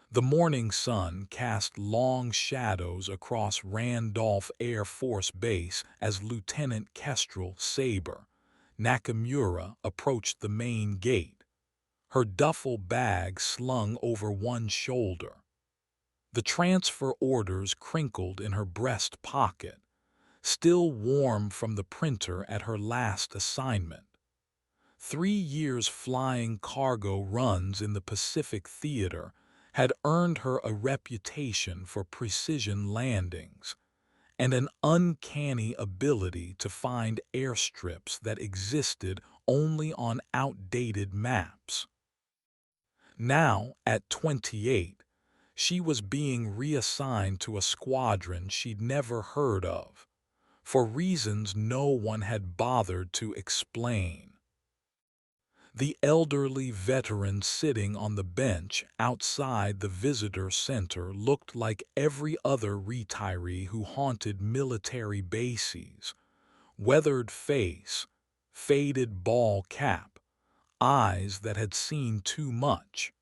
The morning sun cast long shadows across Randolph Air Force Base as Lieutenant Kestrel Saber Nakamura approached the main gate, her duffel bag slung over one shoulder. The transfer orders crinkled in her breast pocket, still warm from the printer at her last assignment. 3 years flying cargo runs in the Pacific Theater had earned her a reputation for precision landings and an uncanny ability to find airstrips that existed only on outdated maps. Now, at 28, she was being reassigned to a squadron she'd never heard of, for reasons no one had bothered to explain. The elderly veteran sitting on the bench outside the visitor center looked like every other retiree who haunted military bases. Weathered face, faded ball cap, eyes that had seen too much.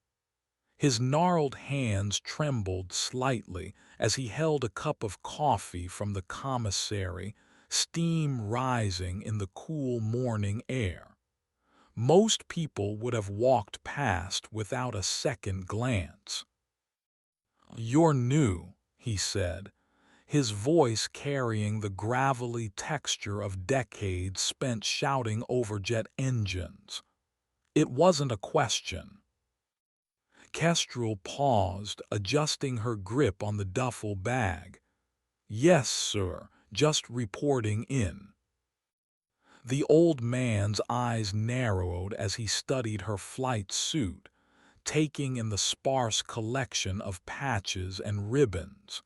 His gnarled hands trembled slightly as he held a cup of coffee from the commissary, steam rising in the cool morning air. Most people would have walked past without a second glance. "You're new," he said, his voice carrying the gravelly texture of decades spent shouting over jet engines. It wasn't a question. Kestrel paused, adjusting her grip on the duffel bag. "Yes, sir, just reporting in." The old man's eyes narrowed as he studied her flight suit, taking in the sparse collection of patches and ribbons.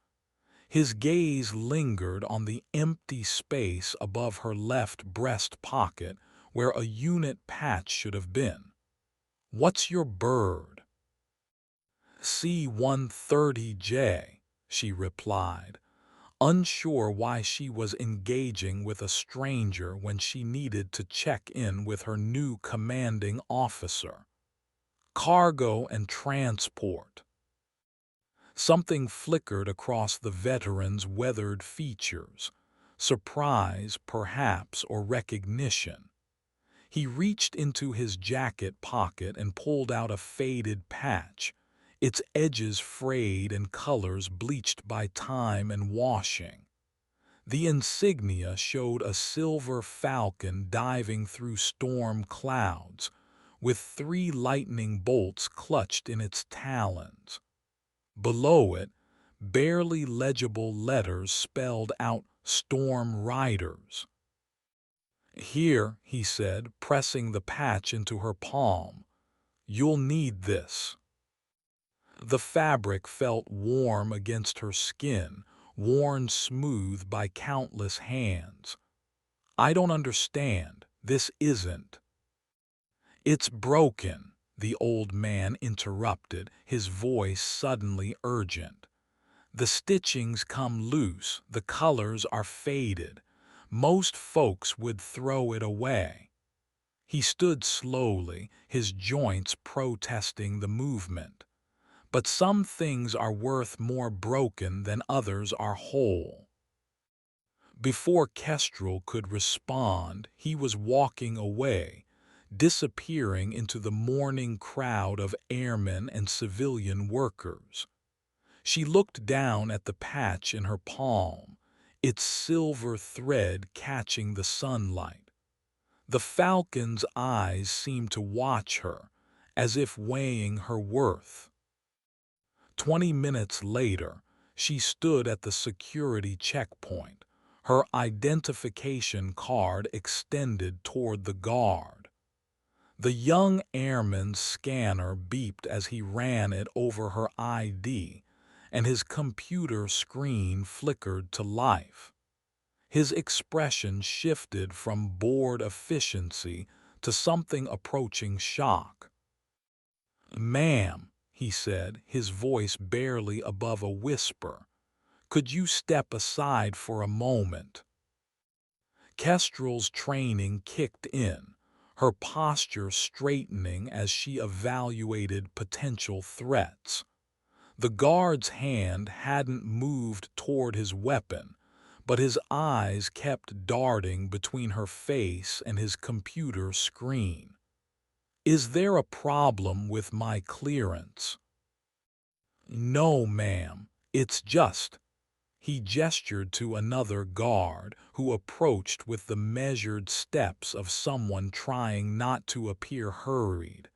His gaze lingered on the empty space above her left breast pocket where a unit patch should have been. "What's your bird?" "C-130J," she replied, unsure why she was engaging with a stranger when she needed to check in with her new commanding officer. "Cargo and transport." Something flickered across the veteran's weathered features, surprise perhaps or recognition. He reached into his jacket pocket and pulled out a faded patch, its edges frayed and colors bleached by time and washing. The insignia showed a silver falcon diving through storm clouds, with 3 lightning bolts clutched in its talons. Below it, barely legible letters spelled out "Storm Riders." "Here," he said, pressing the patch into her palm. "You'll need this." The fabric felt warm against her skin, worn smooth by countless hands. "I don't understand. This isn't." "It's broken," the old man interrupted, his voice suddenly urgent. "The stitchings come loose, the colors are faded. Most folks would throw it away." He stood slowly, his joints protesting the movement. "But some things are worth more broken than others are whole." Before Kestrel could respond, he was walking away, disappearing into the morning crowd of airmen and civilian workers. She looked down at the patch in her palm, its silver thread catching the sunlight. The falcon's eyes seemed to watch her, as if weighing her worth. 20 minutes later, she stood at the security checkpoint, her identification card extended toward the guard. The young airman's scanner beeped as he ran it over her ID, and his computer screen flickered to life. His expression shifted from bored efficiency to something approaching shock. "Ma'am," he said, his voice barely above a whisper, "could you step aside for a moment?" Kestrel's training kicked in, her posture straightening as she evaluated potential threats. The guard's hand hadn't moved toward his weapon, but his eyes kept darting between her face and his computer screen. "Is there a problem with my clearance?" "No, ma'am. It's just—" He gestured to another guard who approached with the measured steps of someone trying not to appear hurried.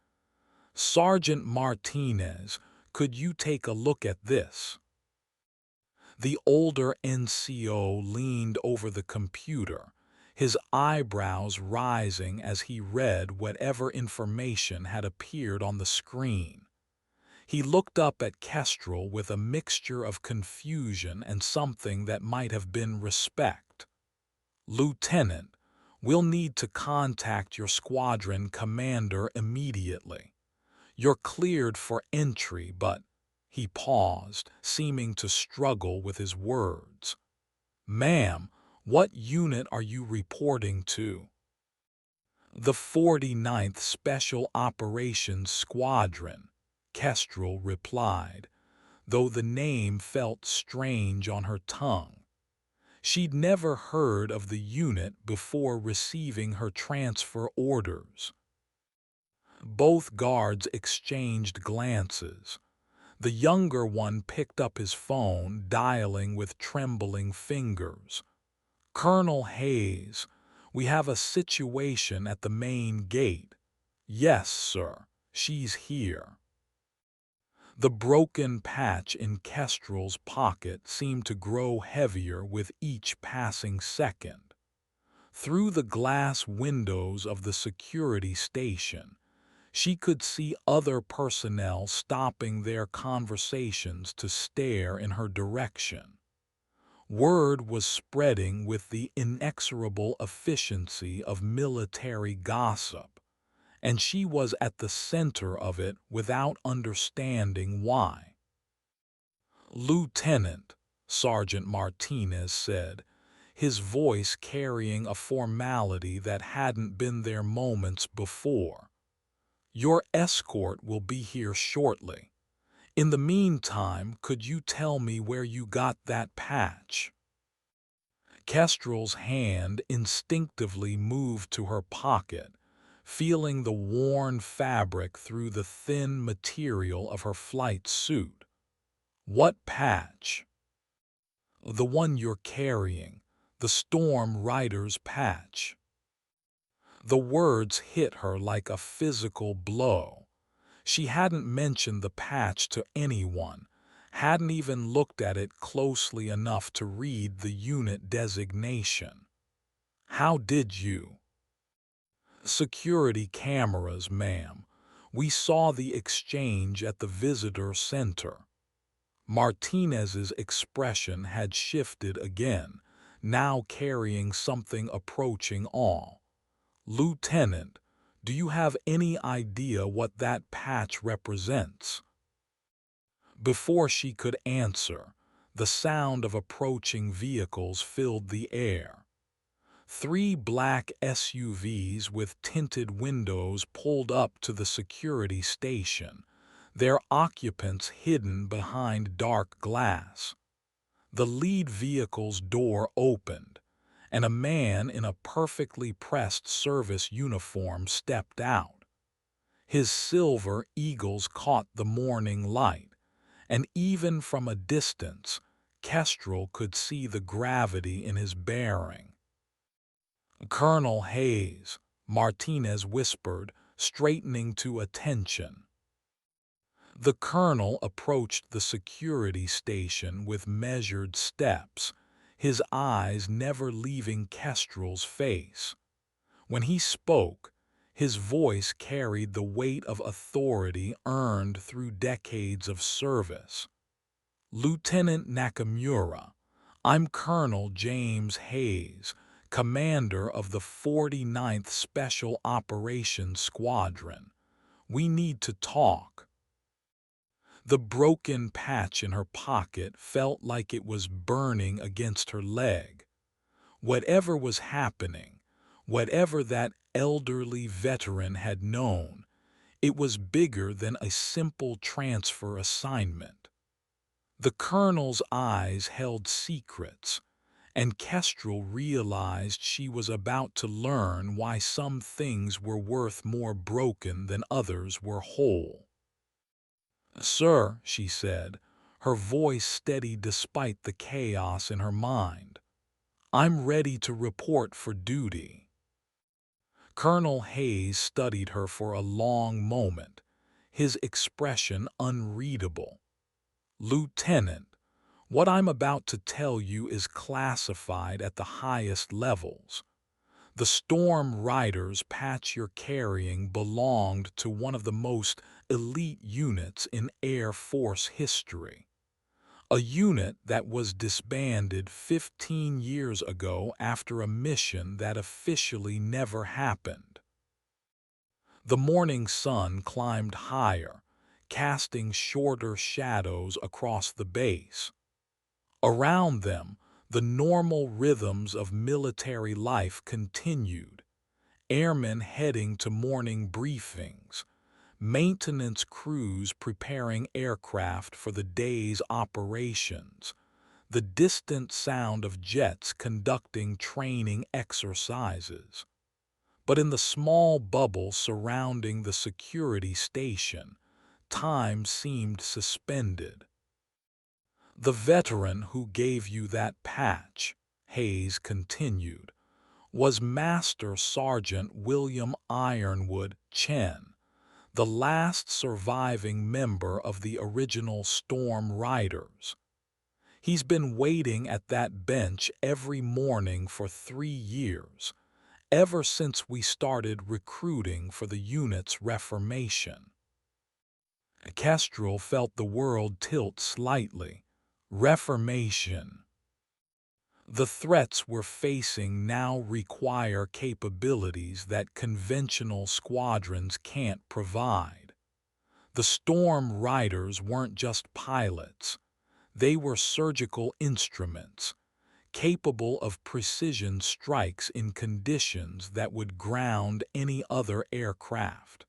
"Sergeant Martinez, could you take a look at this?" The older NCO leaned over the computer, his eyebrows rising as he read whatever information had appeared on the screen. He looked up at Kestrel with a mixture of confusion and something that might have been respect. "Lieutenant, we'll need to contact your squadron commander immediately. You're cleared for entry, but—" He paused, seeming to struggle with his words. "Ma'am, what unit are you reporting to?" "The 49th Special Operations Squadron," Kestrel replied, though the name felt strange on her tongue. She'd never heard of the unit before receiving her transfer orders. Both guards exchanged glances. The younger one picked up his phone, dialing with trembling fingers. "Colonel Hayes, we have a situation at the main gate." "Yes, sir. She's here." The broken patch in Kestrel's pocket seemed to grow heavier with each passing second. Through the glass windows of the security station, she could see other personnel stopping their conversations to stare in her direction. Word was spreading with the inexorable efficiency of military gossip, and she was at the center of it without understanding why. "Lieutenant," Sergeant Martinez said, his voice carrying a formality that hadn't been there moments before. "Your escort will be here shortly. In the meantime, could you tell me where you got that patch?" Kestrel's hand instinctively moved to her pocket, feeling the worn fabric through the thin material of her flight suit. "What patch?" "The one you're carrying, the Storm Rider's patch." The words hit her like a physical blow. She hadn't mentioned the patch to anyone, hadn't even looked at it closely enough to read the unit designation. "How did you?" "Security cameras, ma'am. We saw the exchange at the visitor center." Martinez's expression had shifted again, now carrying something approaching awe. "Lieutenant, do you have any idea what that patch represents?" Before she could answer, the sound of approaching vehicles filled the air. 3 black SUVs with tinted windows pulled up to the security station, their occupants hidden behind dark glass. The lead vehicle's door opened, and a man in a perfectly pressed service uniform stepped out. His silver eagles caught the morning light, and even from a distance, Kestrel could see the gravity in his bearing. "Colonel Hayes," Martinez whispered, straightening to attention. The colonel approached the security station with measured steps, his eyes never leaving Kestrel's face. When he spoke, his voice carried the weight of authority earned through decades of service. "Lieutenant Nakamura, I'm Colonel James Hayes, commander of the 49th Special Operations Squadron. We need to talk." The broken patch in her pocket felt like it was burning against her leg. Whatever was happening, whatever that elderly veteran had known, it was bigger than a simple transfer assignment. The colonel's eyes held secrets, and Kestrel realized she was about to learn why some things were worth more broken than others were whole. "Sir," she said, her voice steady despite the chaos in her mind, "I'm ready to report for duty." Colonel Hayes studied her for a long moment, his expression unreadable. "Lieutenant, what I'm about to tell you is classified at the highest levels. The Storm Riders patch you're carrying belonged to one of the most elite units in Air Force history. A unit that was disbanded 15 years ago after a mission that officially never happened." The morning sun climbed higher, casting shorter shadows across the base. Around them, the normal rhythms of military life continued. Airmen heading to morning briefings, maintenance crews preparing aircraft for the day's operations, the distant sound of jets conducting training exercises. But in the small bubble surrounding the security station, time seemed suspended. "The veteran who gave you that patch," Hayes continued, "was Master Sergeant William Ironwood Chen, the last surviving member of the original Storm Riders. He's been waiting at that bench every morning for 3 years, ever since we started recruiting for the unit's reformation." Kestrel felt the world tilt slightly. Reformation. The threats we're facing now require capabilities that conventional squadrons can't provide. The Storm Riders weren't just pilots. They were surgical instruments, capable of precision strikes in conditions that would ground any other aircraft.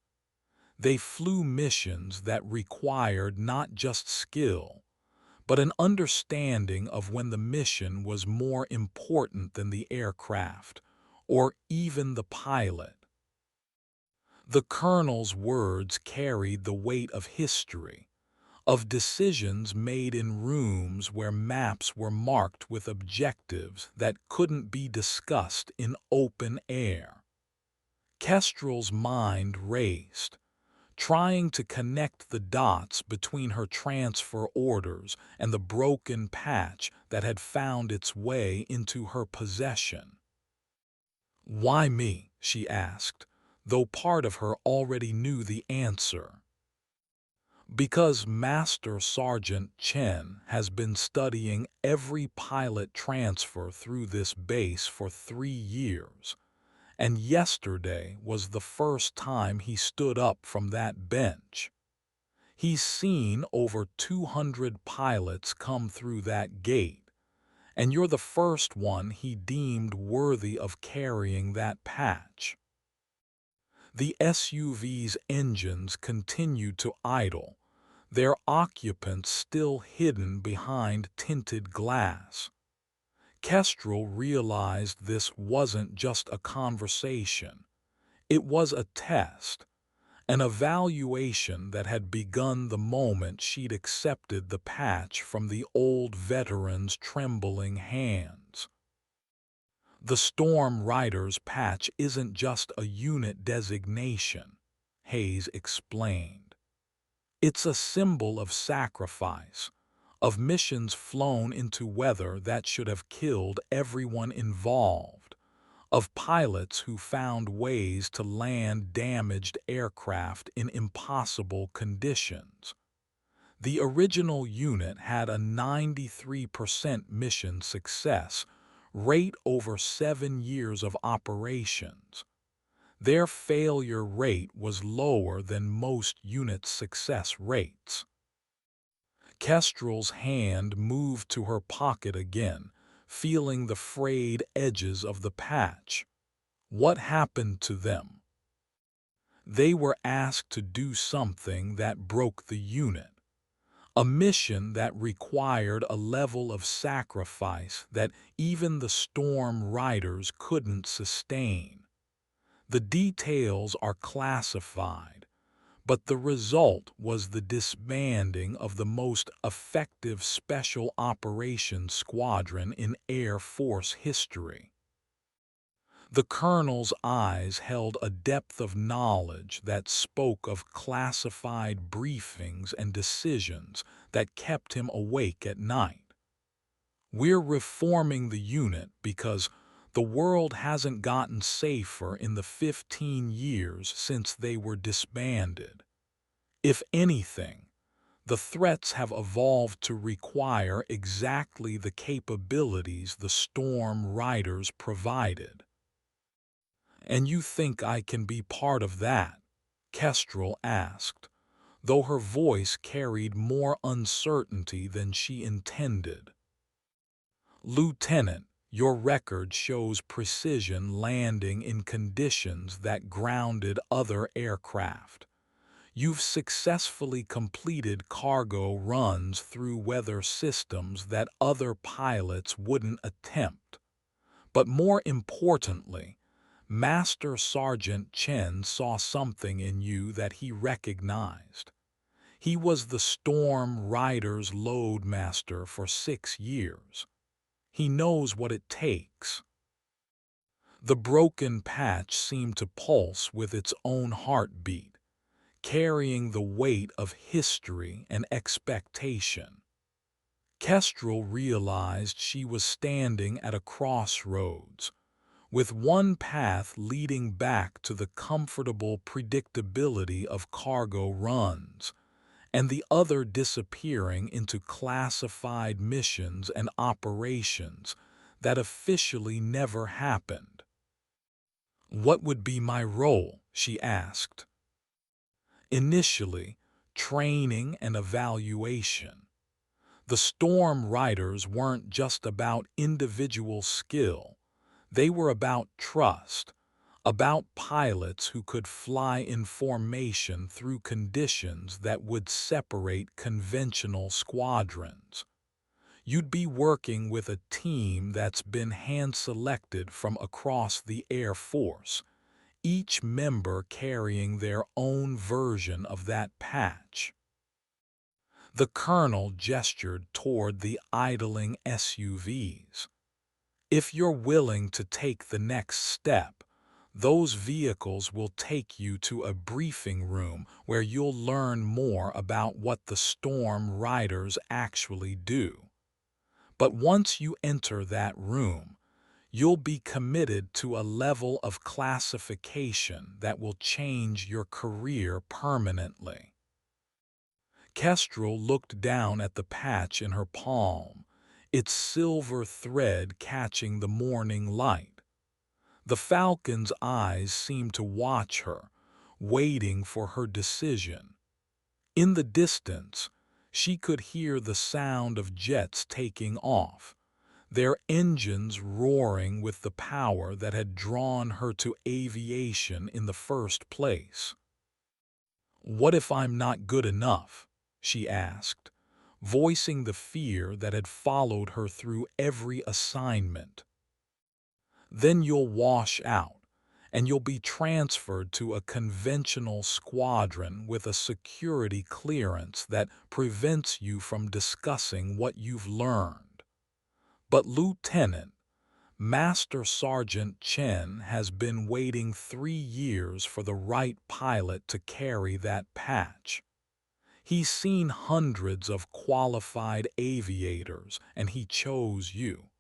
They flew missions that required not just skill, but an understanding of when the mission was more important than the aircraft, or even the pilot. The colonel's words carried the weight of history, of decisions made in rooms where maps were marked with objectives that couldn't be discussed in open air. Kestrel's mind raced, trying to connect the dots between her transfer orders and the broken patch that had found its way into her possession. "Why me?" she asked, though part of her already knew the answer. "Because Master Sergeant Chen has been studying every pilot transfer through this base for 3 years. And yesterday was the first time he stood up from that bench. He's seen over 200 pilots come through that gate, and you're the first one he deemed worthy of carrying that patch." The SUV's engines continued to idle, their occupants still hidden behind tinted glass. Kestrel realized this wasn't just a conversation. It was a test, an evaluation that had begun the moment she'd accepted the patch from the old veteran's trembling hands. "The Storm Riders patch isn't just a unit designation," Hayes explained. "It's a symbol of sacrifice, of missions flown into weather that should have killed everyone involved, of pilots who found ways to land damaged aircraft in impossible conditions. The original unit had a 93% mission success rate over 7 years of operations. Their failure rate was lower than most unit success rates." Kestrel's hand moved to her pocket again, feeling the frayed edges of the patch. "What happened to them?" "They were asked to do something that broke the unit. A mission that required a level of sacrifice that even the Storm Riders couldn't sustain. The details are classified, but the result was the disbanding of the most effective special operations squadron in Air Force history. The colonel's eyes held a depth of knowledge that spoke of classified briefings and decisions that kept him awake at night. We're reforming the unit because the world hasn't gotten safer in the 15 years since they were disbanded. If anything, the threats have evolved to require exactly the capabilities the Storm Riders provided. "And you think I can be part of that?" Kestrel asked, though her voice carried more uncertainty than she intended. "Lieutenant, your record shows precision landing in conditions that grounded other aircraft. You've successfully completed cargo runs through weather systems that other pilots wouldn't attempt. But more importantly, Master Sergeant Chen saw something in you that he recognized. He was the Storm Riders loadmaster for 6 years. He knows what it takes." The broken patch seemed to pulse with its own heartbeat, carrying the weight of history and expectation. Kestrel realized she was standing at a crossroads, with one path leading back to the comfortable predictability of cargo runs, and the other disappearing into classified missions and operations that officially never happened. "What would be my role?" she asked. "Initially, training and evaluation. The Storm Riders weren't just about individual skill. They were about trust, about pilots who could fly in formation through conditions that would separate conventional squadrons. You'd be working with a team that's been hand-selected from across the Air Force, each member carrying their own version of that patch." The colonel gestured toward the idling SUVs. "If you're willing to take the next step, those vehicles will take you to a briefing room where you'll learn more about what the Storm Riders actually do. But once you enter that room, you'll be committed to a level of classification that will change your career permanently." Kestrel looked down at the patch in her palm, its silver thread catching the morning light. The Falcon's eyes seemed to watch her, waiting for her decision. In the distance, she could hear the sound of jets taking off, their engines roaring with the power that had drawn her to aviation in the first place. "What if I'm not good enough?" she asked, voicing the fear that had followed her through every assignment. "Then you'll wash out, and you'll be transferred to a conventional squadron with a security clearance that prevents you from discussing what you've learned. But Lieutenant, Master Sergeant Chen has been waiting 3 years for the right pilot to carry that patch. He's seen hundreds of qualified aviators, and he chose you."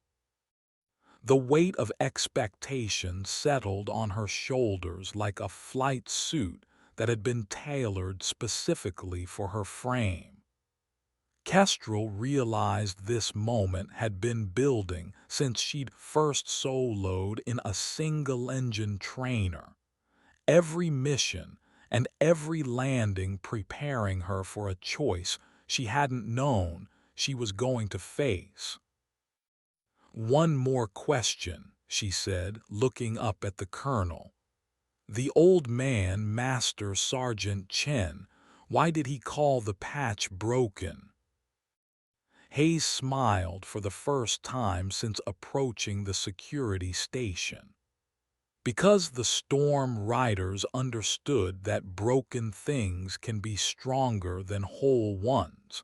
The weight of expectation settled on her shoulders like a flight suit that had been tailored specifically for her frame. Kestrel realized this moment had been building since she'd first soloed in a single-engine trainer, every mission and every landing preparing her for a choice she hadn't known she was going to face. "One more question," she said, looking up at the colonel. "The old man, Master Sergeant Chen, why did he call the patch broken?" Hayes smiled for the first time since approaching the security station. Because the storm riders understood that broken things can be stronger than whole ones.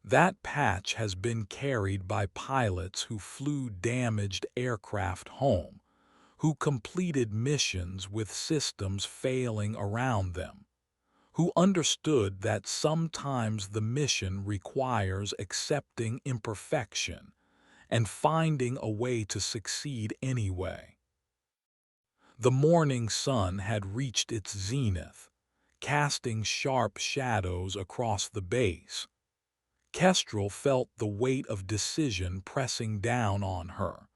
That patch has been carried by pilots who flew damaged aircraft home, who completed missions with systems failing around them, who understood that sometimes the mission requires accepting imperfection and finding a way to succeed anyway. The morning sun had reached its zenith, casting sharp shadows across the base. Kestrel felt the weight of decision pressing down on her,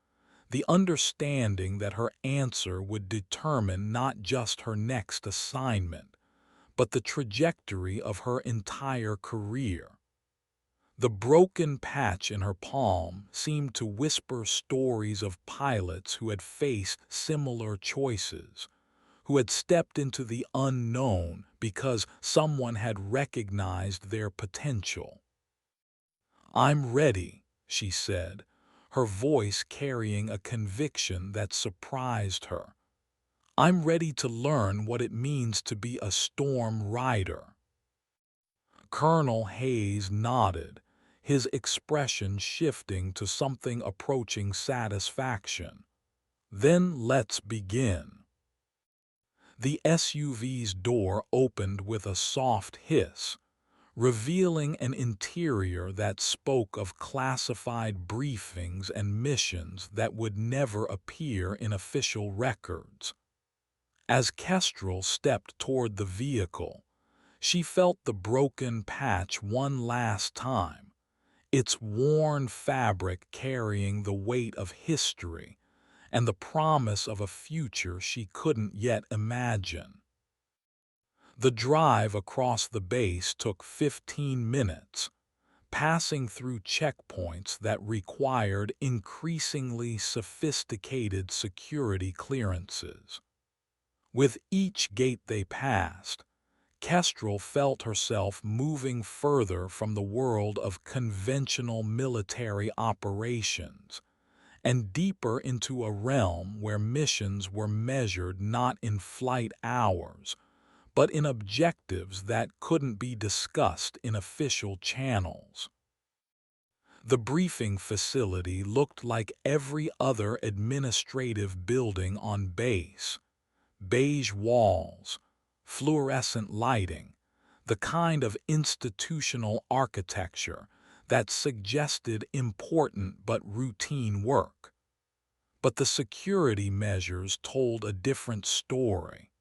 the understanding that her answer would determine not just her next assignment, but the trajectory of her entire career. The broken patch in her palm seemed to whisper stories of pilots who had faced similar choices, who had stepped into the unknown because someone had recognized their potential. "I'm ready," she said, her voice carrying a conviction that surprised her. "I'm ready to learn what it means to be a storm rider." Colonel Hayes nodded, his expression shifting to something approaching satisfaction. "Then let's begin." The SUV's door opened with a soft hiss, revealing an interior that spoke of classified briefings and missions that would never appear in official records. As Kestrel stepped toward the vehicle, she felt the broken patch one last time, its worn fabric carrying the weight of history and the promise of a future she couldn't yet imagine. The drive across the base took 15 minutes, passing through checkpoints that required increasingly sophisticated security clearances. With each gate they passed, Kestrel felt herself moving further from the world of conventional military operations and deeper into a realm where missions were measured not in flight hours, but in objectives that couldn't be discussed in official channels. The briefing facility looked like every other administrative building on base: beige walls, fluorescent lighting, the kind of institutional architecture that suggested important but routine work. But the security measures told a different story.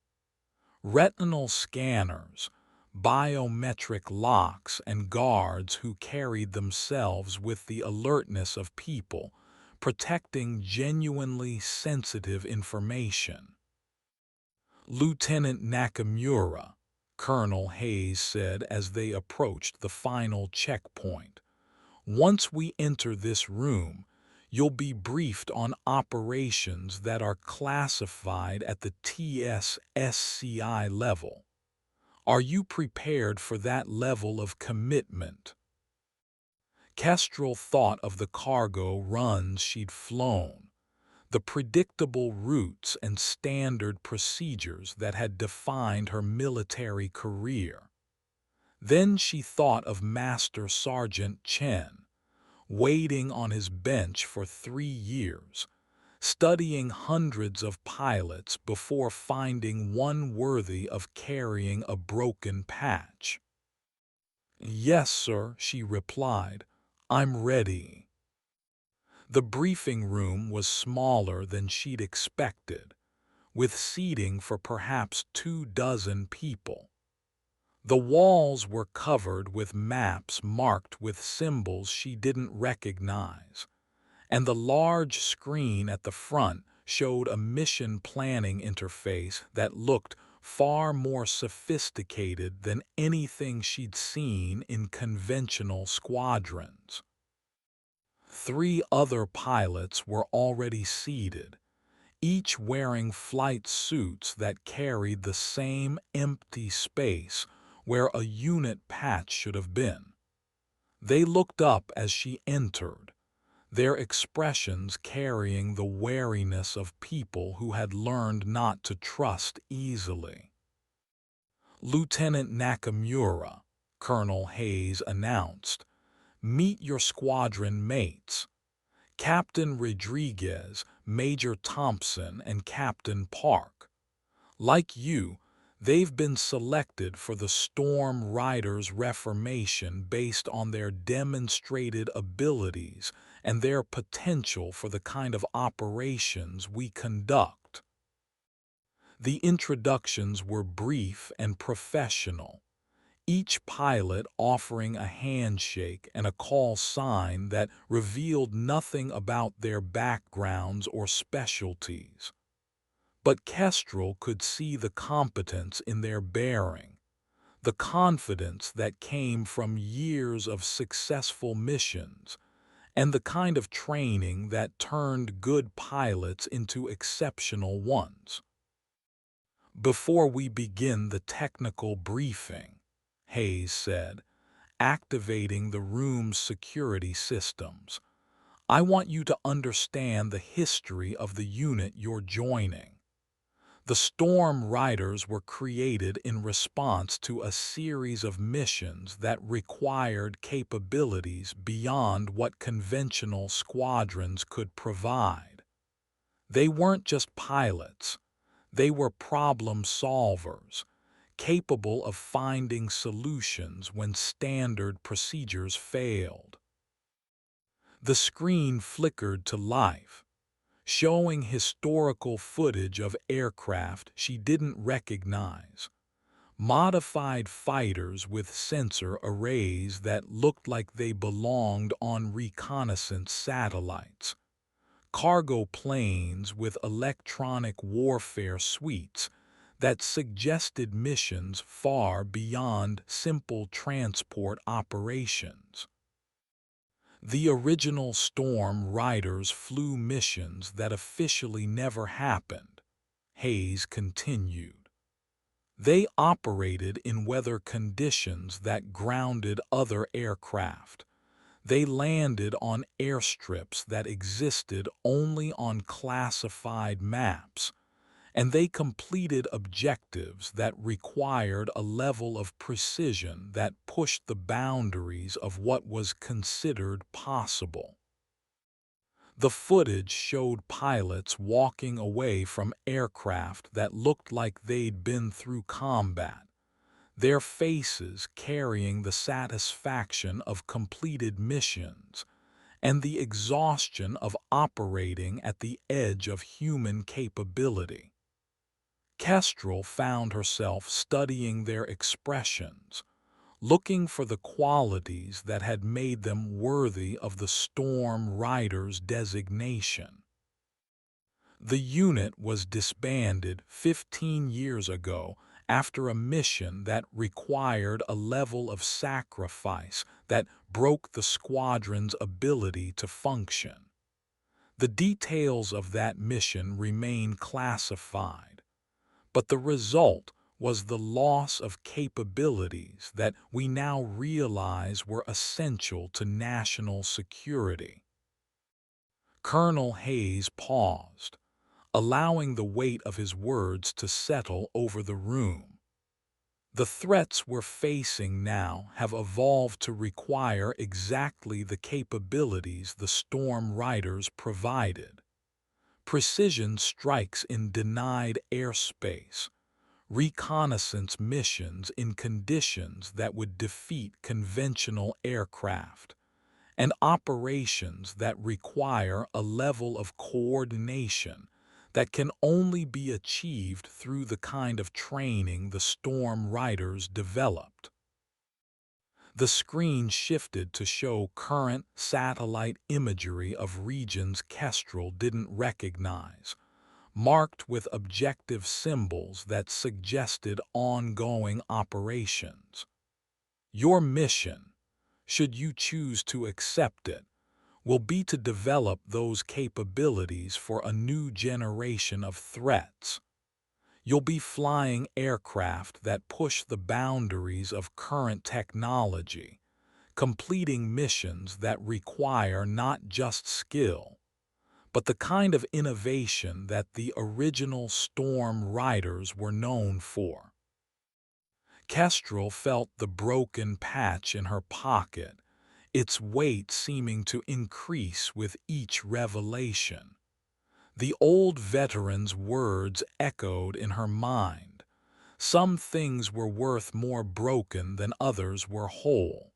Retinal scanners, biometric locks, and guards who carried themselves with the alertness of people, protecting genuinely sensitive information. "Lieutenant Nakamura," Colonel Hayes said as they approached the final checkpoint, "once we enter this room, you'll be briefed on operations that are classified at the TSSCI level. Are you prepared for that level of commitment?" Kestrel thought of the cargo runs she'd flown, the predictable routes and standard procedures that had defined her military career. Then she thought of Master Sergeant Chen, waiting on his bench for 3 years, studying hundreds of pilots before finding one worthy of carrying a broken patch. "Yes, sir," she replied. "I'm ready." The briefing room was smaller than she'd expected, with seating for perhaps 24 people. The walls were covered with maps marked with symbols she didn't recognize, and the large screen at the front showed a mission planning interface that looked far more sophisticated than anything she'd seen in conventional squadrons. 3 other pilots were already seated, each wearing flight suits that carried the same empty space where a unit patch should have been. They looked up as she entered, their expressions carrying the wariness of people who had learned not to trust easily. "Lieutenant Nakamura," Colonel Hayes announced, "meet your squadron mates. Captain Rodriguez, Major Thompson, and Captain Park. Like you, they've been selected for the Storm Riders Reformation based on their demonstrated abilities and their potential for the kind of operations we conduct." The introductions were brief and professional, each pilot offering a handshake and a call sign that revealed nothing about their backgrounds or specialties. But Kestrel could see the competence in their bearing, the confidence that came from years of successful missions, and the kind of training that turned good pilots into exceptional ones. "Before we begin the technical briefing," Hayes said, activating the room's security systems, "I want you to understand the history of the unit you're joining. The Storm Riders were created in response to a series of missions that required capabilities beyond what conventional squadrons could provide. They weren't just pilots, they were problem solvers, capable of finding solutions when standard procedures failed." The screen flickered to life, showing historical footage of aircraft she didn't recognize. Modified fighters with sensor arrays that looked like they belonged on reconnaissance satellites. Cargo planes with electronic warfare suites that suggested missions far beyond simple transport operations. The original Storm Riders flew missions that officially never happened, Hayes continued. They operated in weather conditions that grounded other aircraft. They landed on airstrips that existed only on classified maps, and they completed objectives that required a level of precision that pushed the boundaries of what was considered possible. The footage showed pilots walking away from aircraft that looked like they'd been through combat, their faces carrying the satisfaction of completed missions and the exhaustion of operating at the edge of human capability. Kestrel found herself studying their expressions, looking for the qualities that had made them worthy of the Storm Riders designation. The unit was disbanded 15 years ago after a mission that required a level of sacrifice that broke the squadron's ability to function. The details of that mission remain classified, but the result was the loss of capabilities that we now realize were essential to national security. Colonel Hayes paused, allowing the weight of his words to settle over the room. The threats we're facing now have evolved to require exactly the capabilities the Storm Riders provided. Precision strikes in denied airspace, reconnaissance missions in conditions that would defeat conventional aircraft, and operations that require a level of coordination that can only be achieved through the kind of training the Storm Riders developed. The screen shifted to show current satellite imagery of regions Kestrel didn't recognize, marked with objective symbols that suggested ongoing operations. Your mission, should you choose to accept it, will be to develop those capabilities for a new generation of threats. You'll be flying aircraft that push the boundaries of current technology, completing missions that require not just skill, but the kind of innovation that the original Storm Riders were known for. Kestrel felt the broken patch in her pocket, its weight seeming to increase with each revelation. The old veteran's words echoed in her mind. Some things were worth more broken than others were whole.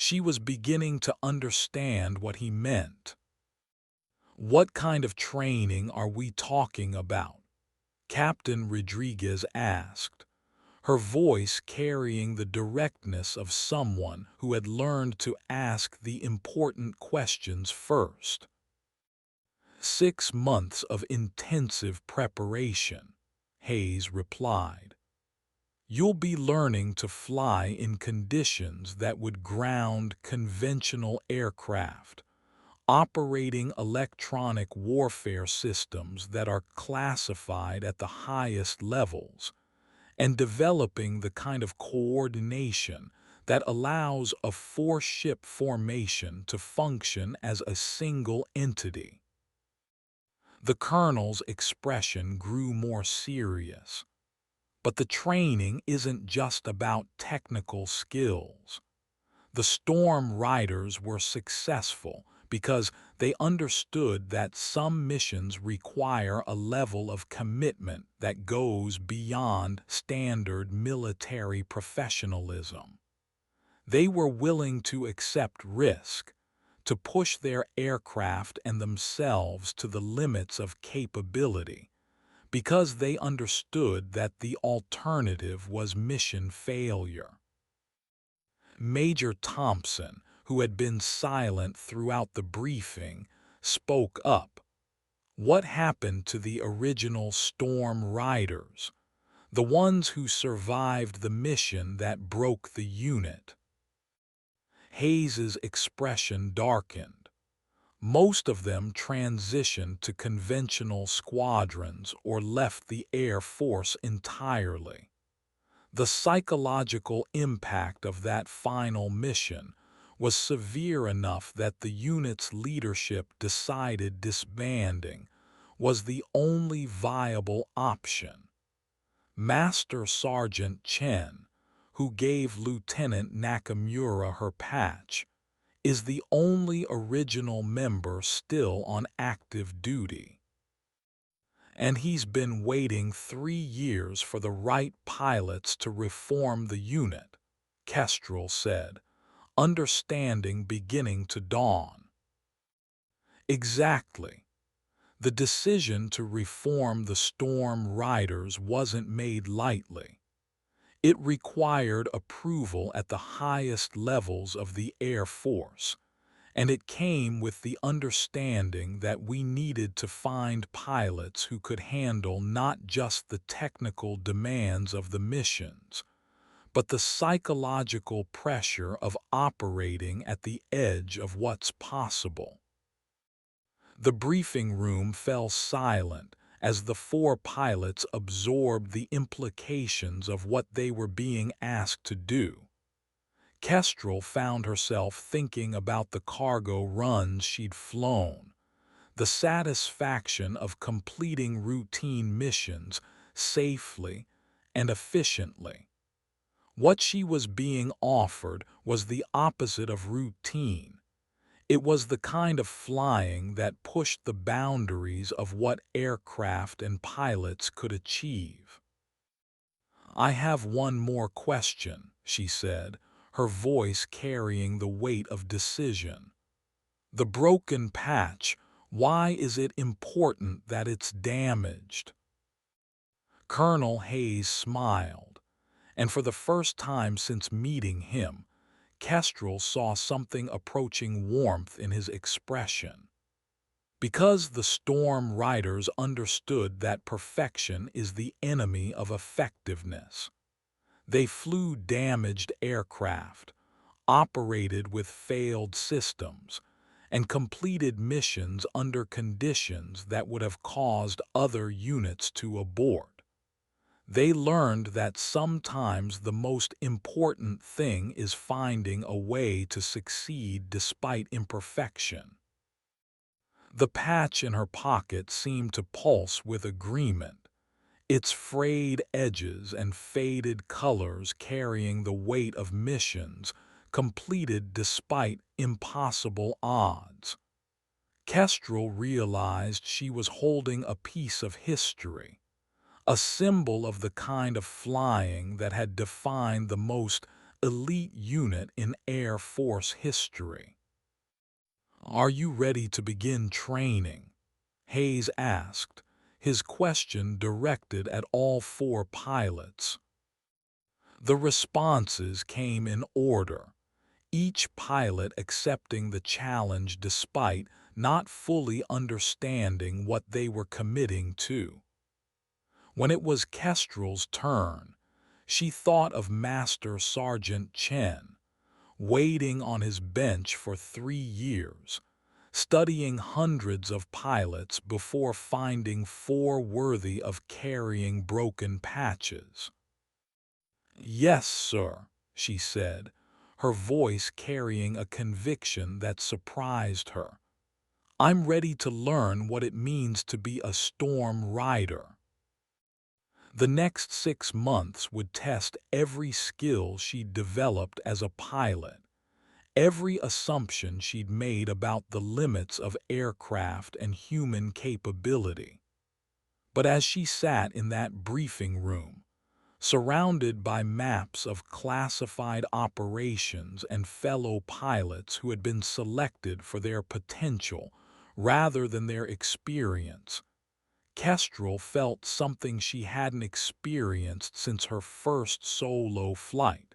She was beginning to understand what he meant. "What kind of training are we talking about?" Captain Rodriguez asked, her voice carrying the directness of someone who had learned to ask the important questions first. 6 months of intensive preparation, Hayes replied. You'll be learning to fly in conditions that would ground conventional aircraft, operating electronic warfare systems that are classified at the highest levels, and developing the kind of coordination that allows a four-ship formation to function as a single entity. The colonel's expression grew more serious. But the training isn't just about technical skills. The Storm Riders were successful because they understood that some missions require a level of commitment that goes beyond standard military professionalism. They were willing to accept risk, to push their aircraft and themselves to the limits of capability, because they understood that the alternative was mission failure. Major Thompson, who had been silent throughout the briefing, spoke up. What happened to the original Storm Riders, the ones who survived the mission that broke the unit? Hayes's expression darkened. Most of them transitioned to conventional squadrons or left the Air Force entirely. The psychological impact of that final mission was severe enough that the unit's leadership decided disbanding was the only viable option. Master Sergeant Chen, who gave Lieutenant Nakamura her patch, is the only original member still on active duty. And he's been waiting 3 years for the right pilots to reform the unit, Kestrel said, understanding beginning to dawn. Exactly. The decision to reform the Storm Riders wasn't made lightly. It required approval at the highest levels of the Air Force, and it came with the understanding that we needed to find pilots who could handle not just the technical demands of the missions, but the psychological pressure of operating at the edge of what's possible. The briefing room fell silent as the 4 pilots absorbed the implications of what they were being asked to do. Kestrel found herself thinking about the cargo runs she'd flown, the satisfaction of completing routine missions safely and efficiently. What she was being offered was the opposite of routine. It was the kind of flying that pushed the boundaries of what aircraft and pilots could achieve. "I have one more question," she said, her voice carrying the weight of decision. "The broken patch, why is it important that it's damaged?" Colonel Hayes smiled, and for the first time since meeting him, Kestrel saw something approaching warmth in his expression. Because the Storm Riders understood that perfection is the enemy of effectiveness. They flew damaged aircraft, operated with failed systems, and completed missions under conditions that would have caused other units to abort. They learned that sometimes the most important thing is finding a way to succeed despite imperfection. The patch in her pocket seemed to pulse with agreement, its frayed edges and faded colors carrying the weight of missions completed despite impossible odds. Kestrel realized she was holding a piece of history, a symbol of the kind of flying that had defined the most elite unit in Air Force history. "Are you ready to begin training?" Hayes asked, his question directed at all four pilots. The responses came in order, each pilot accepting the challenge despite not fully understanding what they were committing to. When it was Kestrel's turn, she thought of Master Sergeant Chen, waiting on his bench for 3 years, studying hundreds of pilots before finding four worthy of carrying broken patches. "Yes, sir," she said, her voice carrying a conviction that surprised her. "I'm ready to learn what it means to be a storm rider." The next 6 months would test every skill she'd developed as a pilot, every assumption she'd made about the limits of aircraft and human capability. But as she sat in that briefing room, surrounded by maps of classified operations and fellow pilots who had been selected for their potential rather than their experience, Kestrel felt something she hadn't experienced since her first solo flight: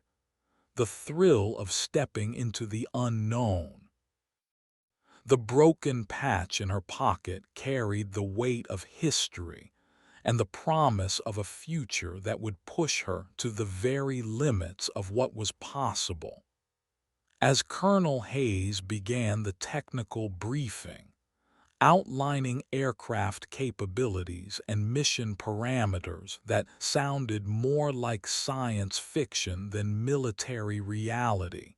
the thrill of stepping into the unknown. The broken patch in her pocket carried the weight of history and the promise of a future that would push her to the very limits of what was possible. As Colonel Hayes began the technical briefing, outlining aircraft capabilities and mission parameters that sounded more like science fiction than military reality,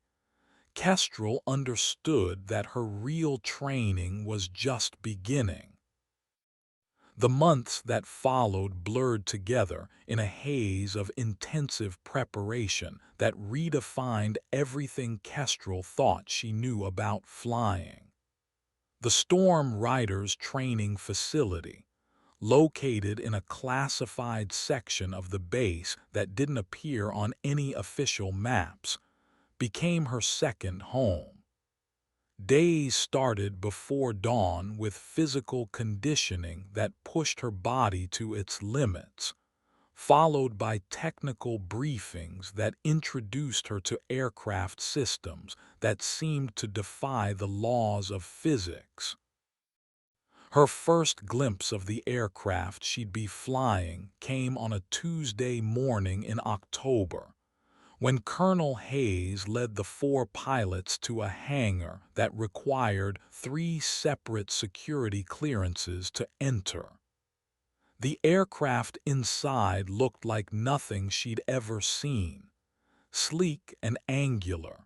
Kestrel understood that her real training was just beginning. The months that followed blurred together in a haze of intensive preparation that redefined everything Kestrel thought she knew about flying. The Storm Riders training facility, located in a classified section of the base that didn't appear on any official maps, became her second home. Days started before dawn with physical conditioning that pushed her body to its limits, followed by technical briefings that introduced her to aircraft systems that seemed to defy the laws of physics. Her first glimpse of the aircraft she'd be flying came on a Tuesday morning in October, when Colonel Hayes led the four pilots to a hangar that required 3 separate security clearances to enter. The aircraft inside looked like nothing she'd ever seen, sleek and angular,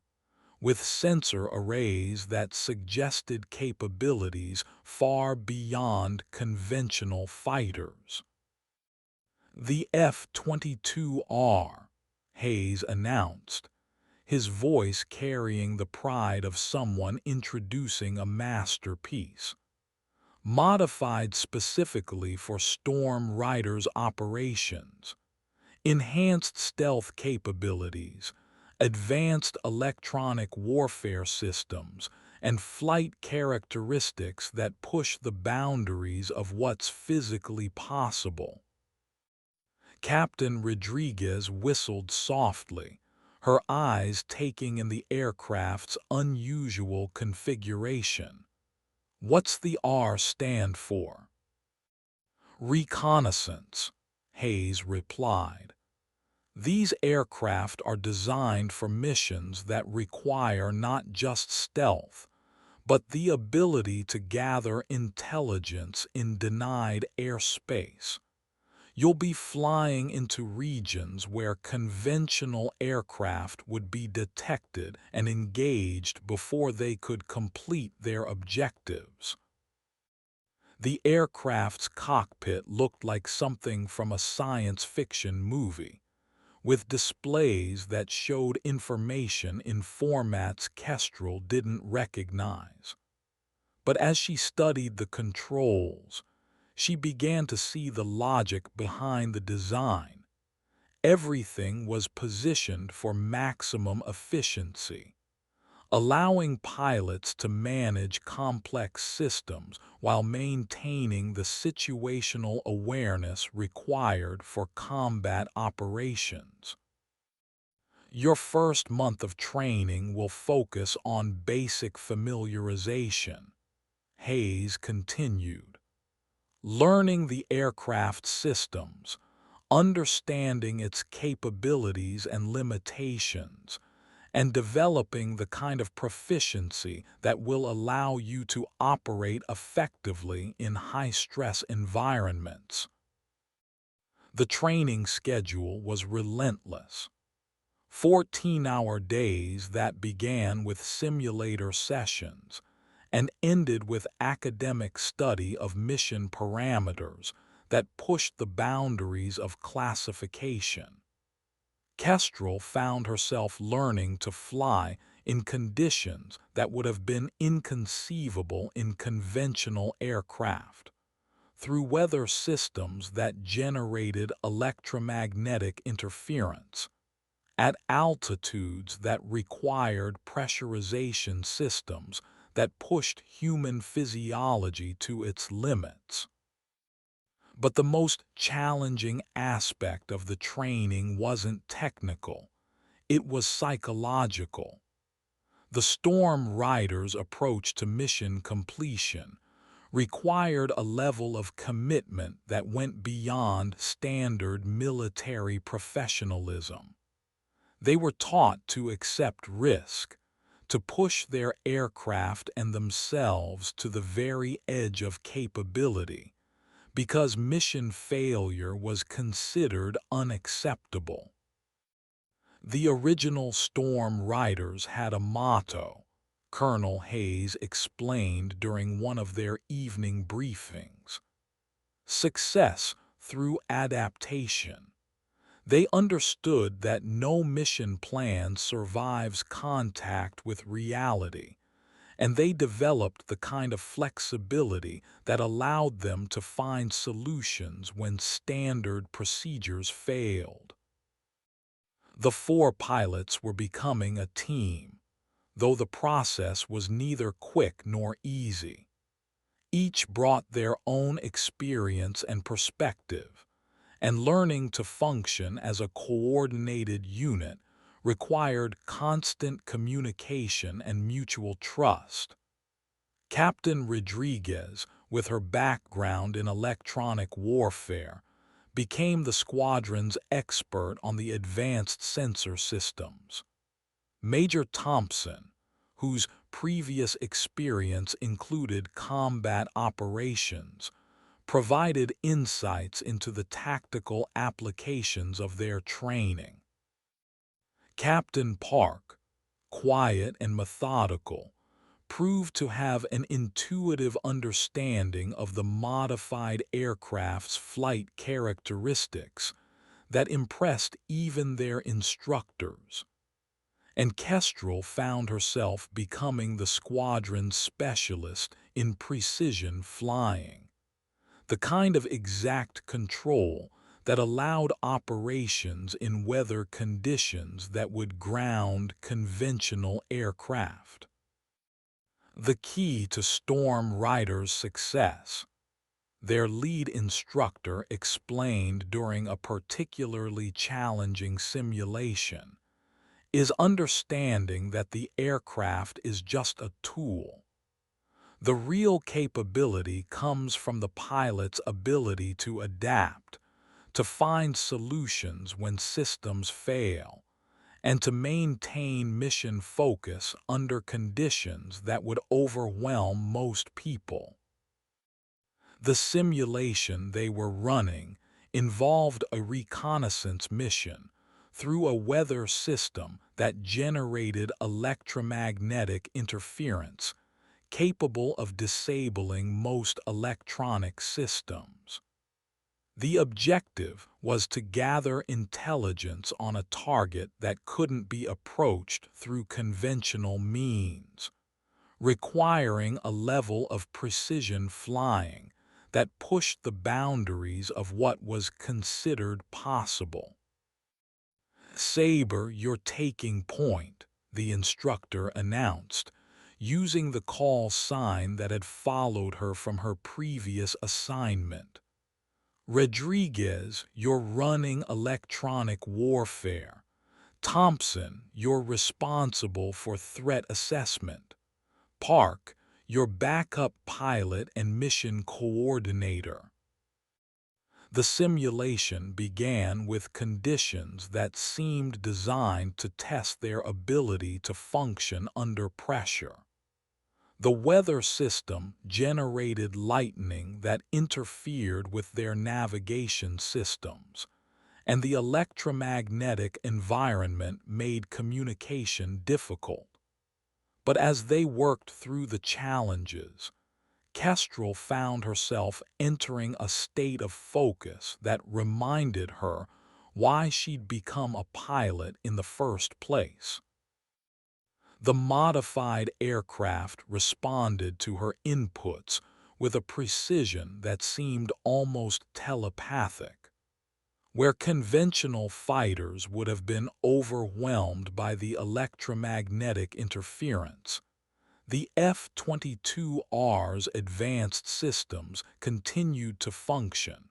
with sensor arrays that suggested capabilities far beyond conventional fighters. "The F-22R," Hayes announced, his voice carrying the pride of someone introducing a masterpiece. "Modified specifically for Storm Riders operations. Enhanced stealth capabilities, advanced electronic warfare systems, and flight characteristics that push the boundaries of what's physically possible." Captain Rodriguez whistled softly, her eyes taking in the aircraft's unusual configuration. "What's the R stand for?" "Reconnaissance," Hayes replied. "These aircraft are designed for missions that require not just stealth, but the ability to gather intelligence in denied airspace. You'll be flying into regions where conventional aircraft would be detected and engaged before they could complete their objectives. The aircraft's cockpit looked like something from a science fiction movie, with displays that showed information in formats Kestrel didn't recognize. But as she studied the controls, she began to see the logic behind the design. Everything was positioned for maximum efficiency, allowing pilots to manage complex systems while maintaining the situational awareness required for combat operations. Your first month of training will focus on basic familiarization, Hayes continued. Learning the aircraft systems, understanding its capabilities and limitations, and developing the kind of proficiency that will allow you to operate effectively in high-stress environments. The training schedule was relentless. 14-hour days that began with simulator sessions and ended with academic study of mission parameters that pushed the boundaries of classification. Kestrel found herself learning to fly in conditions that would have been inconceivable in conventional aircraft, through weather systems that generated electromagnetic interference, at altitudes that required pressurization systems that pushed human physiology to its limits. But the most challenging aspect of the training wasn't technical, it was psychological. The Storm Riders' approach to mission completion required a level of commitment that went beyond standard military professionalism. They were taught to accept risk, to push their aircraft and themselves to the very edge of capability, because mission failure was considered unacceptable. The original Storm Riders had a motto, Colonel Hayes explained during one of their evening briefings: success through adaptation. They understood that no mission plan survives contact with reality, and they developed the kind of flexibility that allowed them to find solutions when standard procedures failed. The four pilots were becoming a team, though the process was neither quick nor easy. Each brought their own experience and perspective, and learning to function as a coordinated unit required constant communication and mutual trust. Captain Rodriguez, with her background in electronic warfare, became the squadron's expert on the advanced sensor systems. Major Thompson, whose previous experience included combat operations, provided insights into the tactical applications of their training. Captain Park, quiet and methodical, proved to have an intuitive understanding of the modified aircraft's flight characteristics that impressed even their instructors. And Kestrel found herself becoming the squadron's specialist in precision flying, the kind of exact control that allowed operations in weather conditions that would ground conventional aircraft. The key to Storm Riders' success, their lead instructor explained during a particularly challenging simulation, is understanding that the aircraft is just a tool. The real capability comes from the pilot's ability to adapt, to find solutions when systems fail, and to maintain mission focus under conditions that would overwhelm most people. The simulation they were running involved a reconnaissance mission through a weather system that generated electromagnetic interference capable of disabling most electronic systems. The objective was to gather intelligence on a target that couldn't be approached through conventional means, requiring a level of precision flying that pushed the boundaries of what was considered possible. "Saber, you're taking point," the instructor announced, using the call sign that had followed her from her previous assignment. "Rodriguez, you're running electronic warfare. Thompson, you're responsible for threat assessment. Park, your backup pilot and mission coordinator." The simulation began with conditions that seemed designed to test their ability to function under pressure. The weather system generated lightning that interfered with their navigation systems, and the electromagnetic environment made communication difficult. But as they worked through the challenges, Kestrel found herself entering a state of focus that reminded her why she'd become a pilot in the first place. The modified aircraft responded to her inputs with a precision that seemed almost telepathic. Where conventional fighters would have been overwhelmed by the electromagnetic interference, the F-22R's advanced systems continued to function,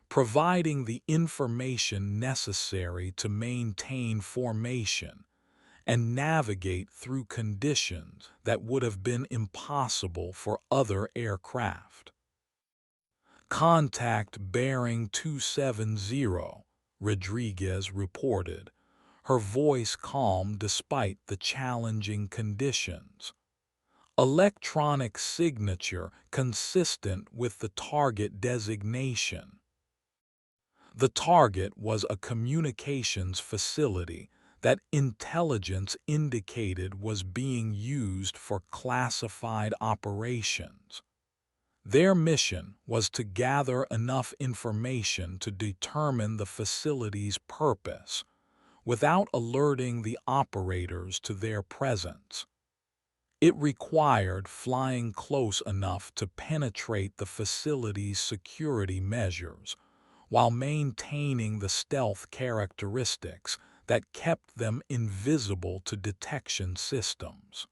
providing the information necessary to maintain formation and navigate through conditions that would have been impossible for other aircraft. "Contact bearing 270, Rodriguez reported, her voice calm despite the challenging conditions. "Electronic signature consistent with the target designation." The target was a communications facility that intelligence indicated was being used for classified operations. Their mission was to gather enough information to determine the facility's purpose, without alerting the operators to their presence. It required flying close enough to penetrate the facility's security measures, while maintaining the stealth characteristics that kept them invisible to detection systems.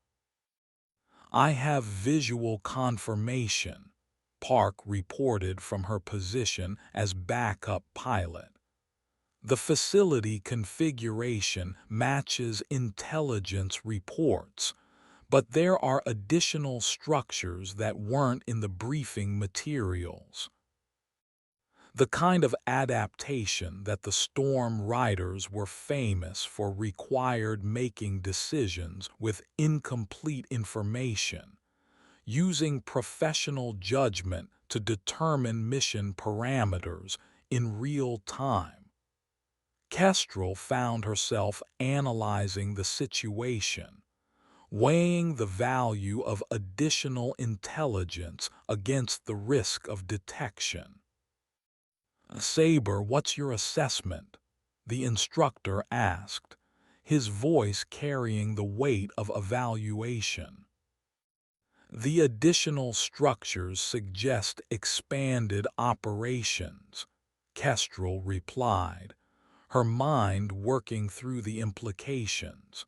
"I have visual confirmation," Park reported from her position as backup pilot. "The facility configuration matches intelligence reports, but there are additional structures that weren't in the briefing materials." The kind of adaptation that the Storm Riders were famous for required making decisions with incomplete information, using professional judgment to determine mission parameters in real time. Kestrel found herself analyzing the situation, weighing the value of additional intelligence against the risk of detection. "Saber, what's your assessment?" the instructor asked, his voice carrying the weight of evaluation. "The additional structures suggest expanded operations," Kestrel replied, her mind working through the implications.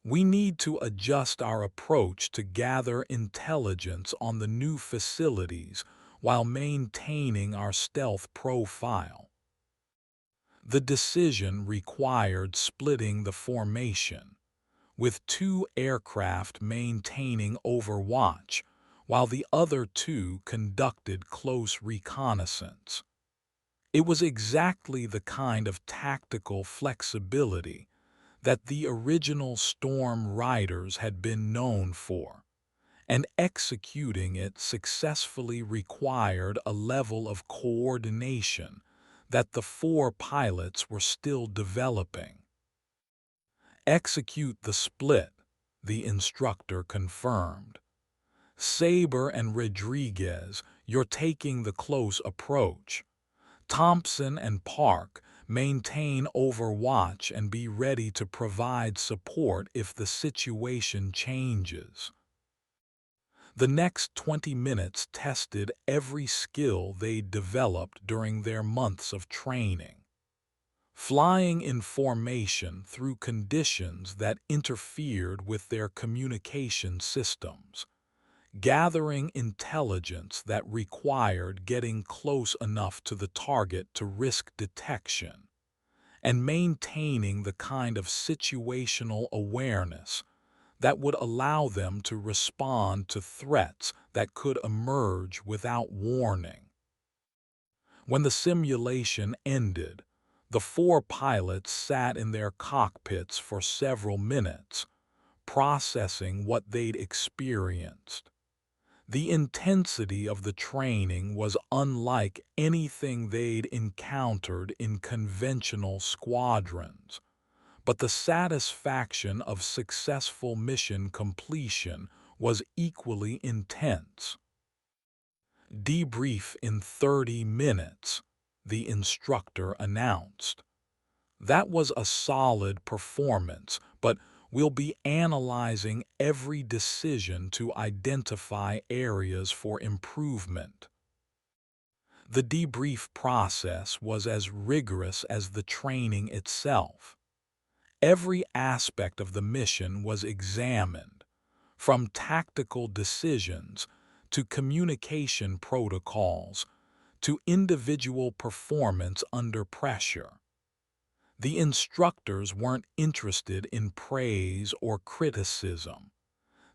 "We need to adjust our approach to gather intelligence on the new facilities while maintaining our stealth profile." The decision required splitting the formation, with 2 aircraft maintaining overwatch while the other 2 conducted close reconnaissance. It was exactly the kind of tactical flexibility that the original Storm Riders had been known for, and executing it successfully required a level of coordination that the four pilots were still developing. Execute the split, the instructor confirmed. Sabre and Rodriguez, you're taking the close approach. Thompson and Park, maintain overwatch and be ready to provide support if the situation changes. The next 20 minutes tested every skill they'd developed during their months of training. Flying in formation through conditions that interfered with their communication systems, gathering intelligence that required getting close enough to the target to risk detection, and maintaining the kind of situational awareness that would allow them to respond to threats that could emerge without warning. When the simulation ended, the four pilots sat in their cockpits for several minutes, processing what they'd experienced. The intensity of the training was unlike anything they'd encountered in conventional squadrons, but the satisfaction of successful mission completion was equally intense. Debrief in 30 minutes, the instructor announced. That was a solid performance, but we'll be analyzing every decision to identify areas for improvement. The debrief process was as rigorous as the training itself. Every aspect of the mission was examined, from tactical decisions to communication protocols to individual performance under pressure. The instructors weren't interested in praise or criticism.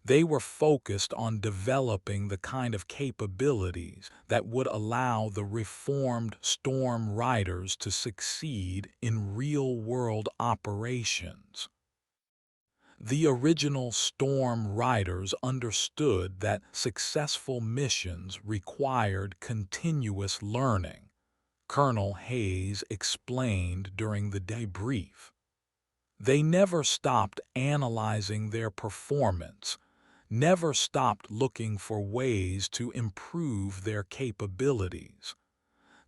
They were focused on developing the kind of capabilities that would allow the reformed Storm Riders to succeed in real-world operations. The original Storm Riders understood that successful missions required continuous learning, Colonel Hayes explained during the debrief. They never stopped analyzing their performance, never stopped looking for ways to improve their capabilities.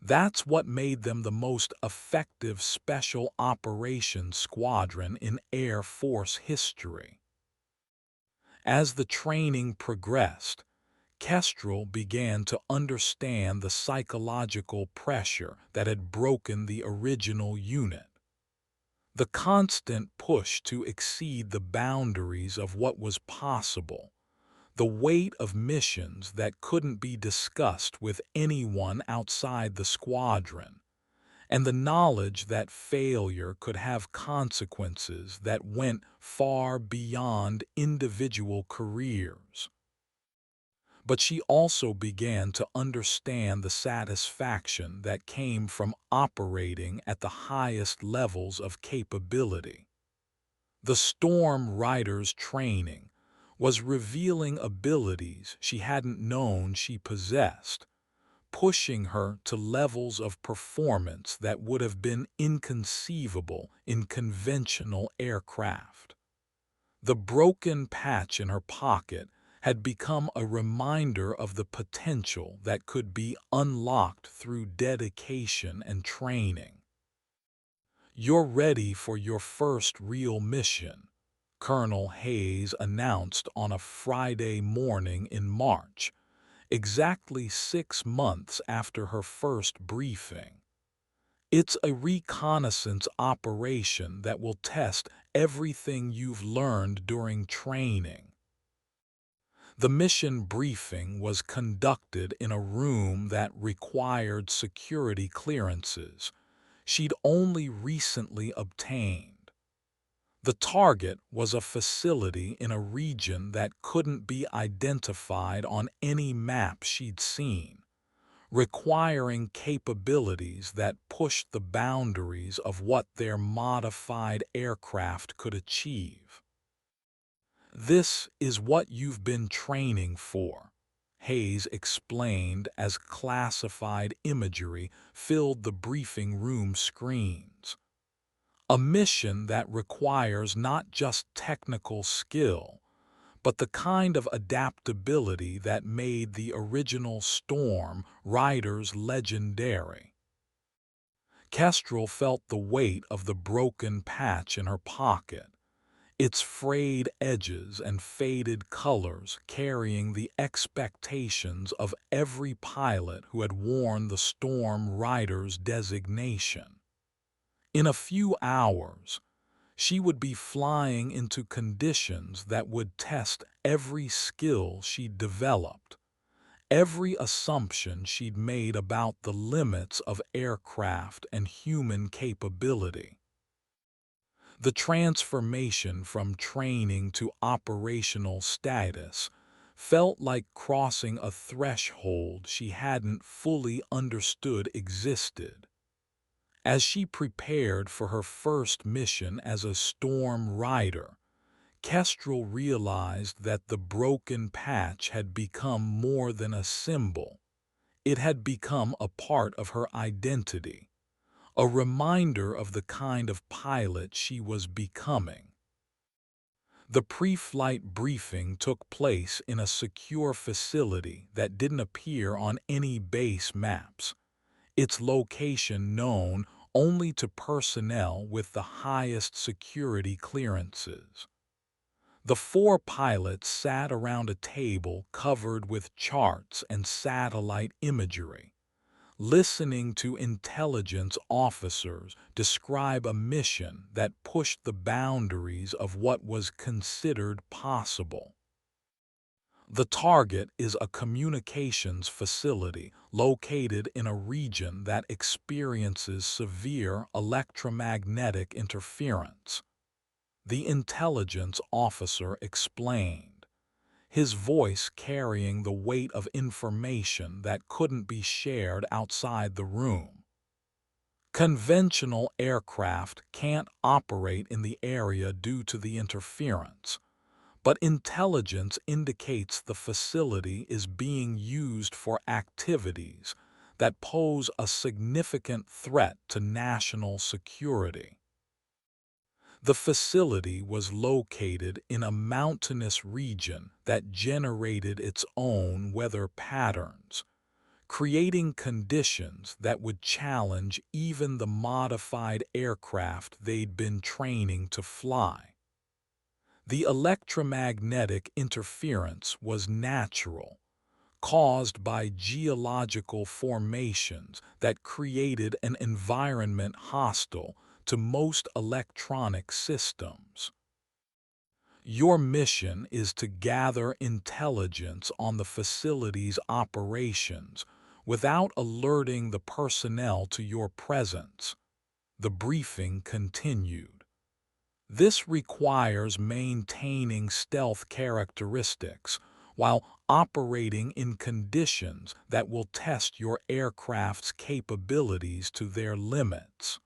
That's what made them the most effective special operations squadron in Air Force history. As the training progressed, Kestrel began to understand the psychological pressure that had broken the original unit. The constant push to exceed the boundaries of what was possible, the weight of missions that couldn't be discussed with anyone outside the squadron, and the knowledge that failure could have consequences that went far beyond individual careers. But she also began to understand the satisfaction that came from operating at the highest levels of capability. The Storm Riders training was revealing abilities she hadn't known she possessed, pushing her to levels of performance that would have been inconceivable in conventional aircraft. The broken patch in her pocket had become a reminder of the potential that could be unlocked through dedication and training. "You're ready for your first real mission," Colonel Hayes announced on a Friday morning in March, exactly 6 months after her first briefing. "It's a reconnaissance operation that will test everything you've learned during training." The mission briefing was conducted in a room that required security clearances she'd only recently obtained. The target was a facility in a region that couldn't be identified on any map she'd seen, requiring capabilities that pushed the boundaries of what their modified aircraft could achieve. "This is what you've been training for," Hayes explained as classified imagery filled the briefing room screens. A mission that requires not just technical skill, but the kind of adaptability that made the original Storm riders legendary. Kestrel felt the weight of the broken patch in her pocket, its frayed edges and faded colors carrying the expectations of every pilot who had worn the Storm Rider's designation. In a few hours, she would be flying into conditions that would test every skill she'd developed, every assumption she'd made about the limits of aircraft and human capability. The transformation from training to operational status felt like crossing a threshold she hadn't fully understood existed. As she prepared for her first mission as a Storm Rider, Kestrel realized that the broken patch had become more than a symbol. It had become a part of her identity, a reminder of the kind of pilot she was becoming. The pre-flight briefing took place in a secure facility that didn't appear on any base maps, its location known only to personnel with the highest security clearances. The four pilots sat around a table covered with charts and satellite imagery, listening to intelligence officers describe a mission that pushed the boundaries of what was considered possible. The target is a communications facility located in a region that experiences severe electromagnetic interference, the intelligence officer explained, his voice carrying the weight of information that couldn't be shared outside the room. Conventional aircraft can't operate in the area due to the interference, but intelligence indicates the facility is being used for activities that pose a significant threat to national security. The facility was located in a mountainous region that generated its own weather patterns, creating conditions that would challenge even the modified aircraft they'd been training to fly. The electromagnetic interference was natural, caused by geological formations that created an environment hostile to most electronic systems. Your mission is to gather intelligence on the facility's operations without alerting the personnel to your presence. The briefing continued. This requires maintaining stealth characteristics while operating in conditions that will test your aircraft's capabilities to their limits.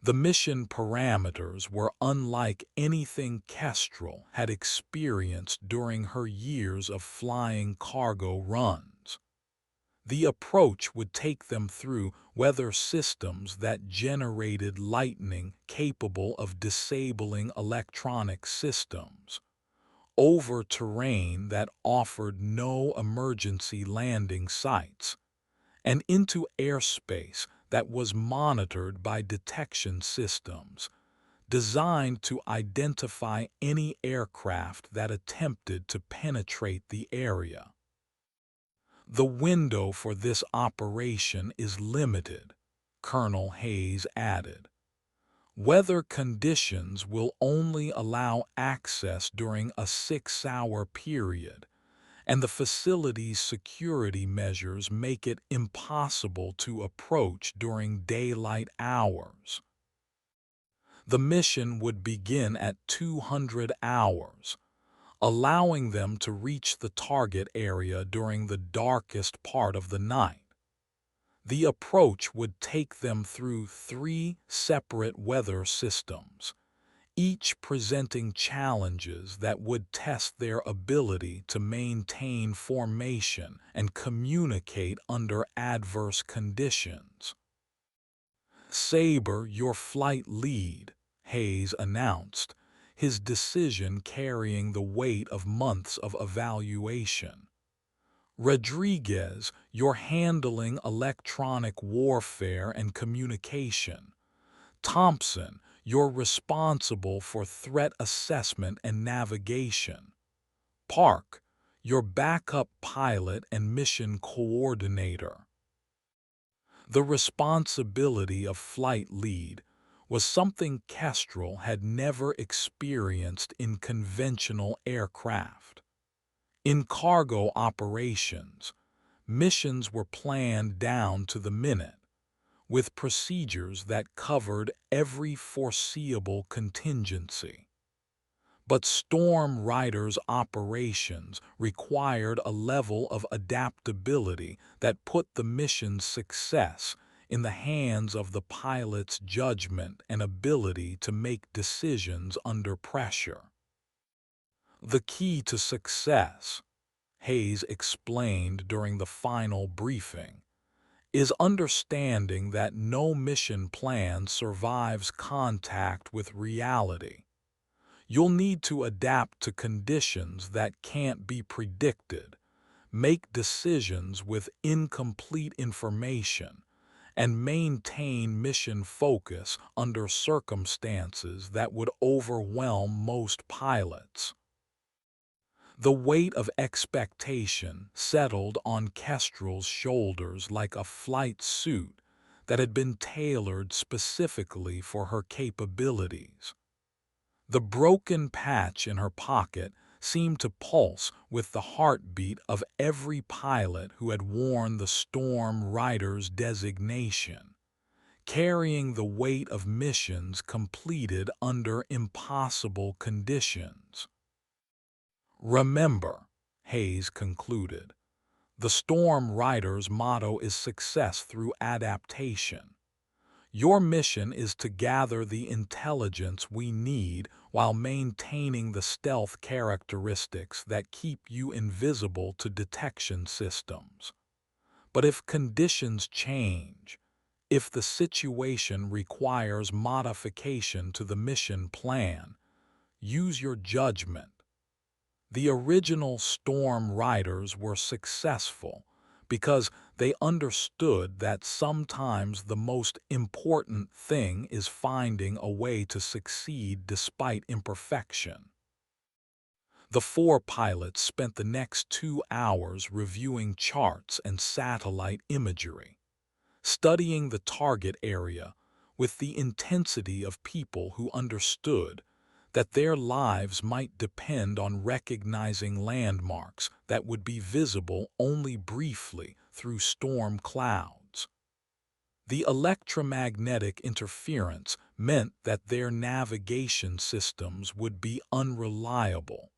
The mission parameters were unlike anything Kestrel had experienced during her years of flying cargo runs. The approach would take them through weather systems that generated lightning capable of disabling electronic systems, over terrain that offered no emergency landing sites, and into airspace that was monitored by detection systems, designed to identify any aircraft that attempted to penetrate the area. The window for this operation is limited, Colonel Hayes added. Weather conditions will only allow access during a 6-hour period, and the facility's security measures make it impossible to approach during daylight hours. The mission would begin at 200 hours, allowing them to reach the target area during the darkest part of the night. The approach would take them through 3 separate weather systems, each presenting challenges that would test their ability to maintain formation and communicate under adverse conditions. "Sabre, your flight lead," Hayes announced, his decision carrying the weight of months of evaluation. "Rodriguez, you're handling electronic warfare and communication. Thompson, you're responsible for threat assessment and navigation. Park, your backup pilot and mission coordinator." The responsibility of flight lead was something Kestrel had never experienced in conventional aircraft. In cargo operations, missions were planned down to the minute, with procedures that covered every foreseeable contingency. But Storm Rider's operations required a level of adaptability that put the mission's success in the hands of the pilot's judgment and ability to make decisions under pressure. "The key to success," Hayes explained during the final briefing, "is understanding that no mission plan survives contact with reality. You'll need to adapt to conditions that can't be predicted, make decisions with incomplete information, and maintain mission focus under circumstances that would overwhelm most pilots." The weight of expectation settled on Kestrel's shoulders like a flight suit that had been tailored specifically for her capabilities. The broken patch in her pocket seemed to pulse with the heartbeat of every pilot who had worn the Storm Rider's designation, carrying the weight of missions completed under impossible conditions. "Remember," Hayes concluded, "the Storm Rider's motto is success through adaptation. Your mission is to gather the intelligence we need while maintaining the stealth characteristics that keep you invisible to detection systems. But if conditions change, if the situation requires modification to the mission plan, use your judgment." The original Storm Riders were successful because they understood that sometimes the most important thing is finding a way to succeed despite imperfection. The four pilots spent the next 2 hours reviewing charts and satellite imagery, studying the target area with the intensity of people who understood that their lives might depend on recognizing landmarks that would be visible only briefly through storm clouds. The electromagnetic interference meant that their navigation systems would be unreliable,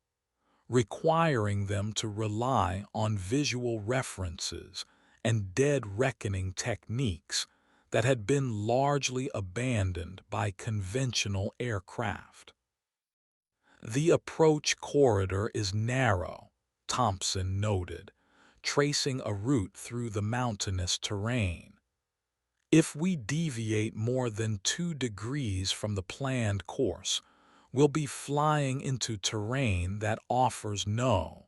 requiring them to rely on visual references and dead reckoning techniques that had been largely abandoned by conventional aircraft. "The approach corridor is narrow," Thompson noted, tracing a route through the mountainous terrain. "If we deviate more than 2 degrees from the planned course, we'll be flying into terrain that offers no